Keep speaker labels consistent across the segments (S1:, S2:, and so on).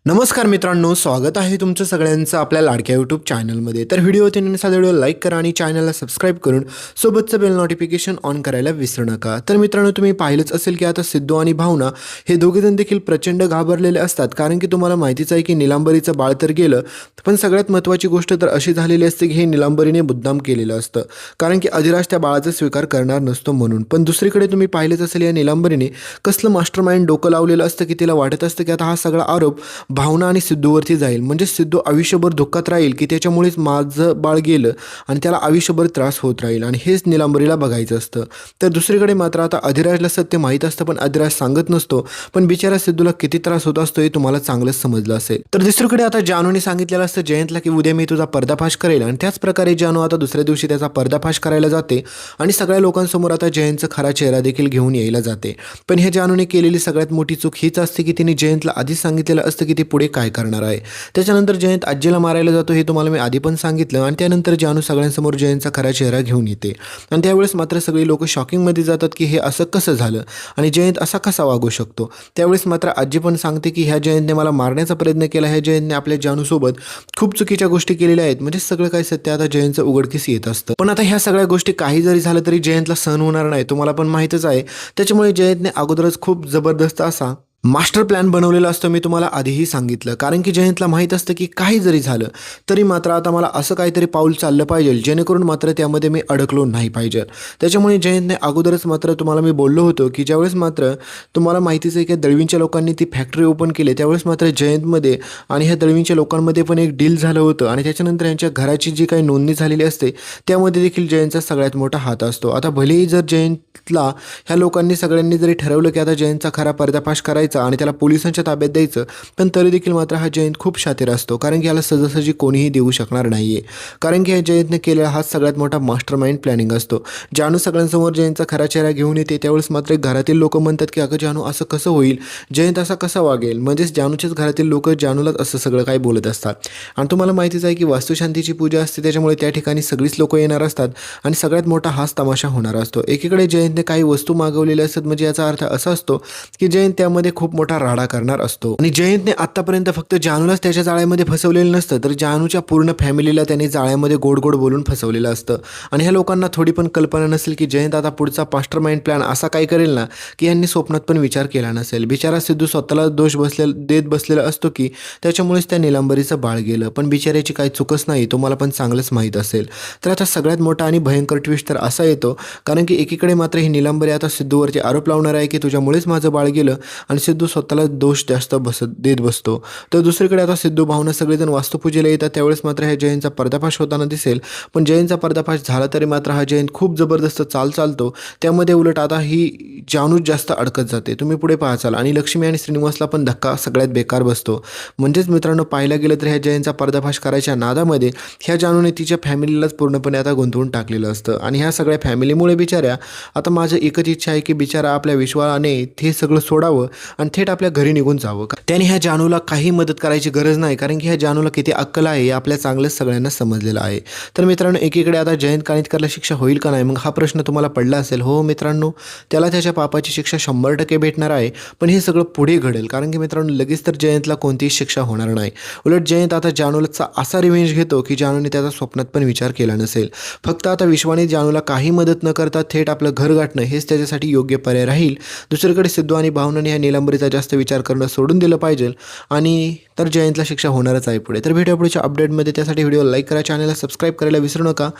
S1: नमस्कार मित्रांनो, स्वागत आहे तुमचं सगळ्यांचं आपल्या लाडक्या यूट्यूब चॅनलमध्ये। तर व्हिडिओ साधा व्हिडिओ लाईक करा आणि चॅनलला सबस्क्राईब करून सोबतचं बेल नोटिफिकेशन ऑन करायला विसरू नका। तर मित्रांनो, तुम्ही पाहिलंच असेल की आता सिद्धू आणि भावना हे दोघेजण देखील प्रचंड घाबरलेले असतात, कारण की तुम्हाला माहितीच आहे की निलांबरीचं बाळ तर गेलं, पण सगळ्यात महत्त्वाची गोष्ट तर अशी झालेली असते की हे निलांबरीने मुद्दाम केलेलं असतं, कारण की अधिराज त्या बाळाचा स्वीकार करणार नसतो म्हणून। पण दुसरीकडे तुम्ही पाहिलंच असेल या निलांबरीने कसलं मास्टरमाइंड डोकं लावलेलं असतं की तिला वाटत असतं की आता हा सगळा आरोप भावना आणि सिद्धूवरती जाईल, म्हणजे सिद्धू आयुष्यभर दुःखात राहील की त्याच्यामुळेच माझं बाळ गेलं आणि त्याला आयुष्यभर त्रास होत राहील, आणि हेच निलांबरीला बघायचं असतं। तर दुसरीकडे मात्र आता अधिराजला सत्य माहीत असतं, पण अधिराज सांगत नसतो, पण बिचारा सिद्धूला किती त्रास होत असतो हे तुम्हाला चांगलंच समजलं असेल। तर दुसरीकडे आता जानूने सांगितलेलं असतं जयंतला की उद्या मी तुझा पर्दाफाश करेल, आणि त्याच प्रकारे जानू आता दुसऱ्या दिवशी त्याचा पर्दाफाश करायला जाते आणि सगळ्या लोकांसमोर आता जयंतचा खरा चेहरा देखील घेऊन यायला जाते। पण हे जानूने केलेली सगळ्यात मोठी चूक हीच असते की तिने जयंतला आधीच सांगितलेलं असतं की ती पुढे काय करणार आहे। त्याच्यानंतर जयंत आजीला मारायला जातो हे तुम्हाला मी आधी पण सांगितलं, आणि त्यानंतर जानू सगळ्यांसमोर जयंतचा खरा चेहरा घेऊन येते, आणि त्यावेळेस मात्र सगळी लोक शॉकिंगमध्ये जातात की हे असं कसं झालं आणि जयंत असा कसा वागू शकतो। त्यावेळेस मात्र आजी पण सांगते की ह्या जयंतने मला मारण्याचा प्रयत्न केला, ह्या जयंतने आपल्या जानूसोबत खूप चुकीच्या गोष्टी केलेल्या आहेत, म्हणजे सगळं काय सत्य आता जयंतचं उघडकीस येत असतं। पण आता ह्या सगळ्या गोष्टी काही जरी झालं तरी जयंतला सहन होणार नाही, तुम्हाला पण माहीतच आहे। त्याच्यामुळे जयंतने अगोदरच खूप जबरदस्त असा मास्टर प्लॅन बनवलेला असतो, मी तुम्हाला आधीही सांगितलं, कारण की जयंतला माहीत असतं की काही जरी झालं तरी मात्र आता मला असं काहीतरी पाऊल चाललं पाहिजे जेणेकरून मात्र त्यामध्ये मी अडकलो नाही पाहिजे। त्याच्यामुळे जयंतने अगोदरच मात्र तुम्हाला मी बोललो होतो की ज्यावेळेस मात्र तुम्हाला माहितीच आहे की दळवींच्या लोकांनी ती फॅक्टरी ओपन केली, त्यावेळेस मात्र जयंतमध्ये आणि ह्या दळवींच्या लोकांमध्ये पण एक डील झालं होतं, आणि त्याच्यानंतर यांच्या घराची जी काही नोंदणी झालेली असते त्यामध्ये देखील जयंतचा सगळ्यात मोठा हात असतो। आता भलेही जर जयंतला ह्या लोकांनी सगळ्यांनी जरी ठरवलं की आता जयंतचा खरा पर्दाफाश करायचा आणि त्याला पोलिसांच्या ताब्यात द्यायचं, पण तरी देखील मात्र हा जयंत खूप शातीर असतो, कारण की याला सहजासहजी कोणीही देऊ शकणार नाहीये, कारण की ह्या जयंतने केलेला हा सगळ्यात मोठा मास्टरमाइंड प्लॅनिंग असतो। जानू सगळ्यांसमोर जयंतचा खरा चेहरा घेऊन येते, त्यावेळेस मात्र घरातील लोक म्हणतात की अगं जानू असं कसं होईल, जयंत असा कसा वागेल, म्हणजेच जानूच्याच घरातील लोक जानूलाच असं सगळं काही बोलत असतात। आणि तुम्हाला माहितीच आहे की वास्तुशांतीची पूजा असते, त्याच्यामुळे त्या ठिकाणी सगळीच लोक येणार असतात आणि सगळ्यात मोठा हाच तमाशा होणार असतो। एकीकडे जयंतने काही वस्तू मागवलेल्या असतात, म्हणजे याचा अर्थ असा असतो की जयंत त्यामध्ये खूप मोठा राडा करणार असतो, आणि जयंतने आतापर्यंत फक्त जानूलाच त्याच्या जाळ्यामध्ये फसवलेलं नसतं, तर जानूच्या पूर्ण फॅमिलीला त्याने जाळ्यामध्ये गोड गोड बोलून फसवलेलं असतं। आणि ह्या लोकांना थोडी पण कल्पना नसेल की जयंत आता पुढचा मास्टरमाइंड प्लॅन असा काय करेल ना की यांनी स्वप्नात पण विचार केला नसेल। बिचारा सिद्धू स्वतःला दोष देत बसलेला असतो की त्याच्यामुळेच त्या निलांबरीचं बाळ गेलं, पण बिचाऱ्याची काही चुकच नाही, तुम्हाला पण चांगलंच माहीत असेल। तर आता सगळ्यात मोठा आणि भयंकर ट्विस्ट तर असा येतो, कारण की एकीकडे मात्र ही निलांबरी आता सिद्धूवरती आरोप लावणार आहे की तुझ्यामुळेच माझं बाळ गेलं, आणि सिद्धू स्वतःला दोष जास्त देत बसतो। तर दुसरीकडे आता सिद्धू भावना सगळेजण वास्तुपूजेला येतात, त्यावेळेस मात्र ह्या जयंतचा पर्दाफाश होताना दिसेल, पण जयंतचा पर्दाफाश झाला तरी मात्र हा जयंत खूप जबरदस्त चालतो, त्यामध्ये उलट आता ही जानू जास्त अडकत जाते, तुम्ही पुढे पाहाचाल, आणि लक्ष्मी आणि श्रीनिवासला पण धक्का सगळ्यात बेकार बसतो। म्हणजेच मित्रांनो, पाहायला गेलं तर ह्या जयंतचा पर्दाफाश करायच्या नादामध्ये ह्या जानूने तिच्या फॅमिलीलाच पूर्णपणे आता गुंतवून टाकलेलं असतं, आणि ह्या सगळ्या फॅमिलीमुळे बिचाऱ्या आता माझं एकच इच्छा आहे की बिचारा आपल्या विश्वाने ते सगळं सोडावं आणि थेट आपल्या घरी निघून जावं। त्याने ह्या जानूला काही मदत करायची गरज नाही, कारण की ह्या जानूला किती अक्कल आहे हे आपल्या चांगलंच सगळ्यांना समजलेलं आहे। तर मित्रांनो, एकीकडे आता जयंत कानिटकरला शिक्षा होईल का नाही, मग हा प्रश्न तुम्हाला पडला असेल। हो मित्रांनो, त्याला त्याच्या पापाची शिक्षा 100% भेटणार आहे, पण हे सगळं पुढे घडेल, कारण की मित्रांनो लगेच तर जयंतला कोणतीही शिक्षा होणार नाही। उलट जयंत आता जानूला असा रिव्हेंज घेतो की जानूने त्याचा स्वप्नात पण विचार केला नसेल। फक्त आता विश्वाने जानूला काही मदत न करता थेट आपलं घर गाठणं हेच त्याच्यासाठी योग्य पर्याय राहील। दुसरीकडे सिद्धू आणि भावनाने ह्या निलांबरीचा जास्त विचार करणं सोडून दिलं पाहिजे, आणि तर जयंतला शिक्षा होणारच आहे पुढे। तर भेटूया पुढच्या अपडेटमध्ये, त्यासाठी व्हिडिओ लाईक करा, चॅनलला सबस्क्राईब करायला विसरू नका।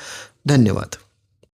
S1: धन्यवाद।